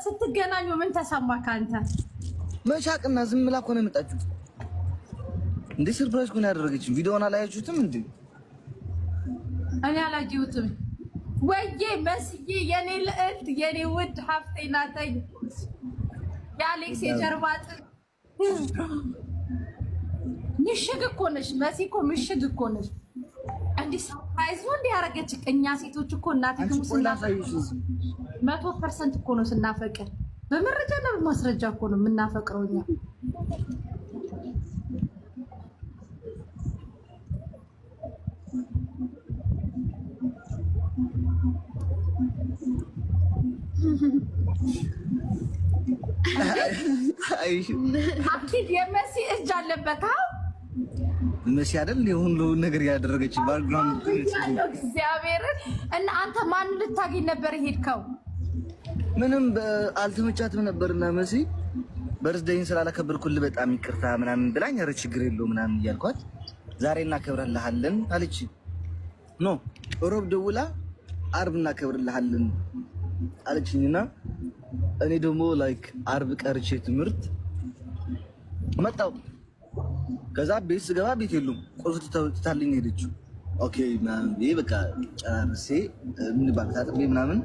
ስትገናኙ ምን ተሰማህ አንተ? መሻቅና ዝም ብላ እኮ ነው የመጣችው። እንዴ ሰርፕራይዝ እኮ ነው ያደረገችኝ። ቪዲዮውን አላያችሁትም እንዴ? እኔ አላየሁትም። ወይዬ መስዬ የኔ ልዕልት የኔ ውድ ሀፍቴ ናተኝ የአሌክስ የጀርባ አጥንት ምሽግ እኮ ነሽ መሲ እኮ ምሽግ እኮ ነሽ። እንዲህ ሰርፕራይዝ ነው እንዲህ ያደረገች። እኛ ሴቶች እኮ እናቴ ትሙስና 100% እኮ ነው ስናፈቅር፣ በመረጃና በማስረጃ እኮ ነው የምናፈቅረው እኛ። አኪድ የመሲ እጅ አለበት። መሲ አይደል ሁሉ ነገር ያደረገች ባክግራውንድ እግዚአብሔር። እና አንተ ማን ልታገኝ ነበር ሄድከው? ምንም አልተመቻትም ነበርና መሲ በርዝዴይን ስላላከበርኩልህ በጣም ይቅርታ ምናምን ብላኝ፣ ኧረ ችግር የለውም ምናምን እያልኳት ዛሬ እናከብርልሃለን አለች። ኖ ሮብ ደውላ አርብ እናከብርልሃለን አለችኝና እኔ ደግሞ ላይክ አርብ ቀርቼ ትምህርት መጣሁ። ከዛ ቤት ስገባ ቤት የሉም፣ ቁልፍ ትታልኝ ሄደችው። ኦኬ ምናምን በቃ ጨርሴ ምን ባክታጥቤ ምናምን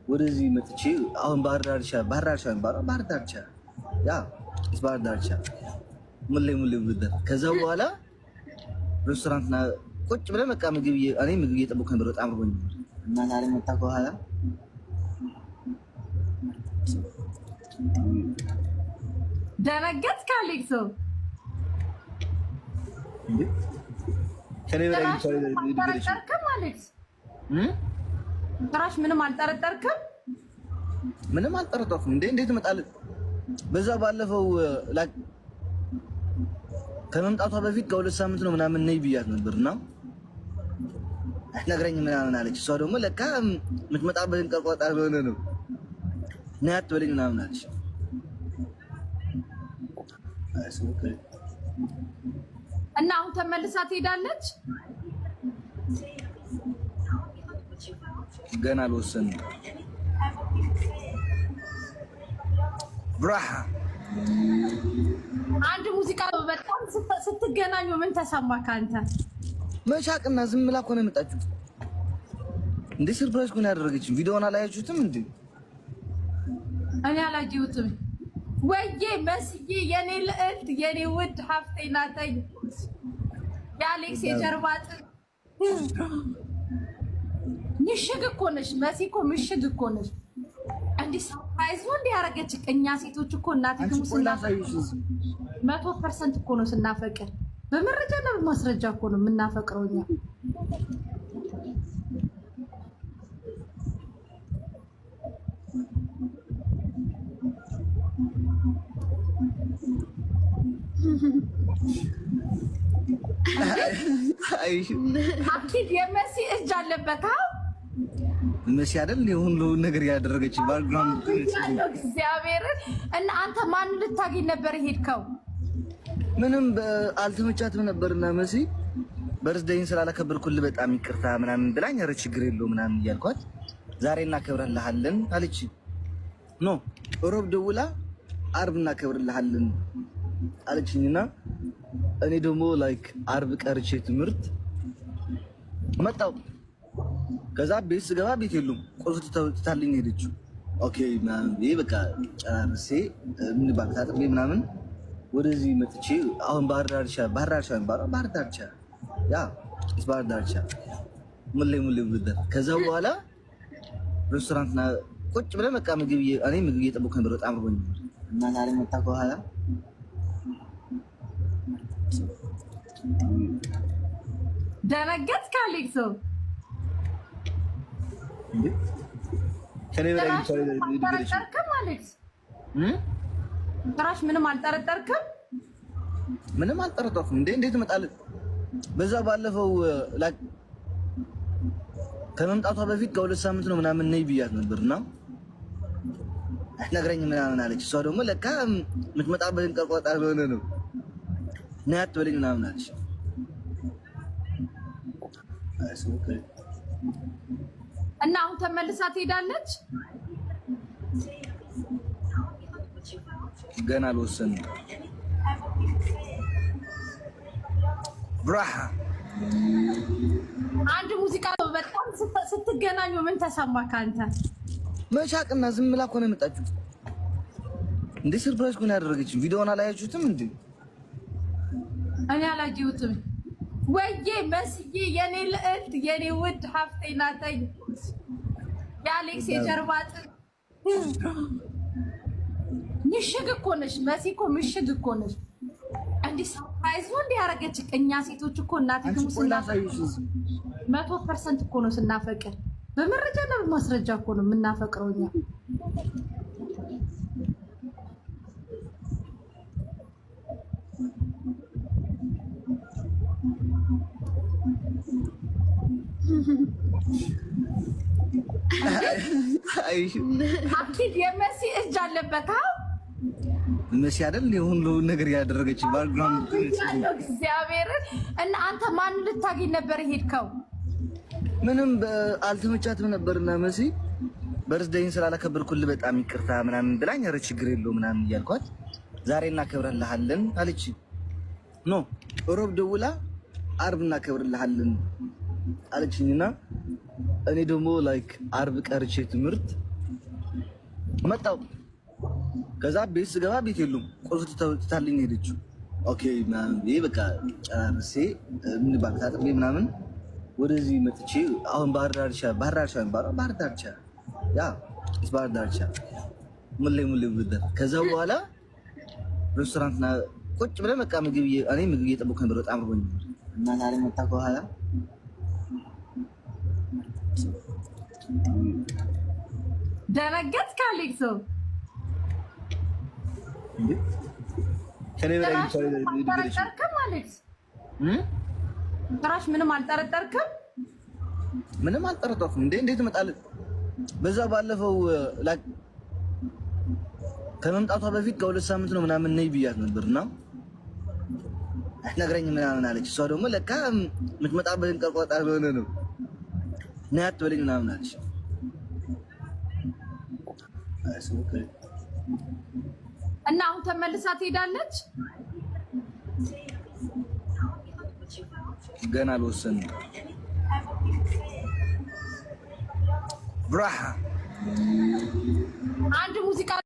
ወደዚህ መጥቼ አሁን ባህር ዳርቻ ያ ባህር ዳርቻ ሙሌ ውልደር። ከዛ በኋላ ሬስቶራንትና ቁጭ ብለን በቃ ምግብ እየጠበኩ ነበር። በጣም ርቦኝ እና ዛሬ መጣ ከኋላ ደረገት ካሌክሶ ትራሽ ምንም አልጠረጠርክም? ምንም አልጠረጠርኩም። እንዴት እመጣለሁ? በዛ ባለፈው ከመምጣቷ በፊት ከሁለት ሳምንት ነው ምናምን ነይ ብያት ነበርና ነግረኝ ምናምን አለች። እሷ ደግሞ ለካ የምትመጣበትን ቀርቋጣ ሆነ ነው ነይ አትበለኝ ምናምን አለች። እና አሁን ተመልሳ ትሄዳለች? ገና አልወሰንም። ብራሃ አንድ ሙዚቃ በጣም ስትገናኙ ምን ተሰማህ አንተ? መሻቅና ዝም ብላ እኮ ነው የመጣችው። እንዴ ሰርፕራይዝ እኮ ነው ያደረገችኝ። ቪዲዮውን አላያችሁትም እንዴ? እኔ አላየሁትም። ወይዬ መስዬ የኔ ልዕልት የኔ ውድ ሀፍቴ ናተኝ የአሌክስ የጀርባ አጥንት ምሽግ እኮ ነሽ መሲ እኮ ምሽግ እኮ ነሽ። እንዲህ ሰርፕራይዝ ነው እንዲህ ያደረገች። እኛ ሴቶች እኮ እናቴ ትሙስና 100% እኮ ነው ስናፈቅር፣ በመረጃና በማስረጃ እኮ ነው የምናፈቅረው እኛ። አኪድ የመሲ እጅ አለበት። መሲ አይደል ሁሉ ነገር ያደረገች ባክግራውንድ እግዚአብሔር። እና አንተ ማን ልታገኝ ነበር ሄድከው? ምንም አልተመቻትም ነበርና መሲ በርዝዴይን ስላላከበርኩልህ በጣም ይቅርታ ምናምን ብላኝ፣ ኧረ ችግር የለውም ምናምን እያልኳት ዛሬ እናከብርልሃለን አለች። ኖ ሮብ ደውላ አርብ እናከብርልሃለን አለችኝና እኔ ደግሞ ላይክ አርብ ቀርቼ ትምህርት መጣሁ። ከዛ ቤት ስገባ ቤት የሉም፣ ቁልፍ ትታልኝ ሄደችው። ኦኬ ምናምን በቃ ጨርሴ ምን ባክታጥቤ ምናምን ወደዚህ መጥቼ አሁን ባህር ዳርቻ ያ ባህር ዳርቻ ሙሌ ውልደር። ከዛ በኋላ ሬስቶራንትና ቁጭ ብለን በቃ ምግብ እየጠበኩ ነበር። በጣም ርቦኝ እና ዛሬ መጣ ከኋላ ደረገት ካሌክሶ አልጠረጠርክም? አሌክስ ትራሽ ምንም አልጠረጠርክም? ምንም አልጠረጠርኩም። እንዴት እመጣለሁ? በዛ ባለፈው ከመምጣቷ በፊት ከሁለት ሳምንት ነው ምናምን ነይ ብያት ነበርና ነግረኝ ምናምን አለች። እሷ ደግሞ ለካ የምትመጣበትን ቀርቋጣ ሆነ ነው ነይ አትበለኝ ምናምን አለች። እና አሁን ተመልሳ ትሄዳለች? ገና አልወሰንም። ብራሃ አንድ ሙዚቃ በጣም ስትገናኙ ምን ተሰማህ አንተ? መቻቅና ዝም ብላ እኮ ነው የመጣችው። እንዴ ሰርፕራይዝ እኮ ነው ያደረገችኝ። ቪዲዮውን አላያችሁትም እንዴ? እኔ አላየሁትም። ወይዬ መስዬ የኔ ልዕልት የኔ ውድ ሀፍቴ ናተኝ የአሌክስ የጀርባ አጥንት ምሽግ እኮ ነሽ መሲ እኮ ምሽግ እኮ ነሽ። እንዲህ ሰርፕራይዝ ነው እንዲህ ያደረገችኝ። እኛ ሴቶች እኮ እናትህ ሙስና 100% እኮ ነው ስናፈቅር፣ በመረጃና በማስረጃ እኮ ነው የምናፈቅረው እኛ። አኪድ የመሲ እጅ አለበት። መሲ አይደል ሁሉ ነገር ያደረገች ባክግራውንድ እግዚአብሔርን። እና አንተ ማን ልታገኝ ነበር ሄድከው? ምንም አልተመቻትም ነበርና መሲ በርዝዴይን ስላላከበርኩልህ በጣም ይቅርታ ምናምን ብላኝ፣ ኧረ ችግር የለውም ምናምን እያልኳት ዛሬ እናከብርልሃለን አለች። ኖ ሮብ ደውላ አርብ እናከብርልሃለን አለችኝና እኔ ደግሞ ላይክ አርብ ቀርቼ ትምህርት መጣሁ። ከዛ ቤት ስገባ ቤት የሉም፣ ቁልፍ ትታልኝ ሄደችው። ኦኬ ምናምን በቃ ጨርሴ ምን ባታጥቤ ምናምን ወደዚህ መጥቼ አሁን ባህር ዳርቻ ያ ባህር ዳርቻ ሙሌ ውልደር። ከዛ በኋላ ሬስቶራንትና ቁጭ ብለን በቃ ምግብ እየጠበኩ ነበር። በጣም ርቦኝ እና ዛሬ መጣ ከኋላ ደረገት ካሌክሶ አልጠረጠርክም? አሌክስ ጭራሽ ምንም አልጠረጠርክም? ምንም አልጠረጠርኩም። እንዴት እመጣለሁ? በዛ ባለፈው ከመምጣቷ በፊት ከ2 ሳምንት ነው ምናምን ነይ ብያት ነበርና ነግረኝ ምናምን አለች። እሷ ደግሞ ለካ የምትመጣበትን ቀርቆጣ ሆነ ነው ነይ አትበለኝ ምናምን አለች። እና አሁን ተመልሳ ትሄዳለች? ገና አልወሰንም። ብራሃ አንድ ሙዚቃ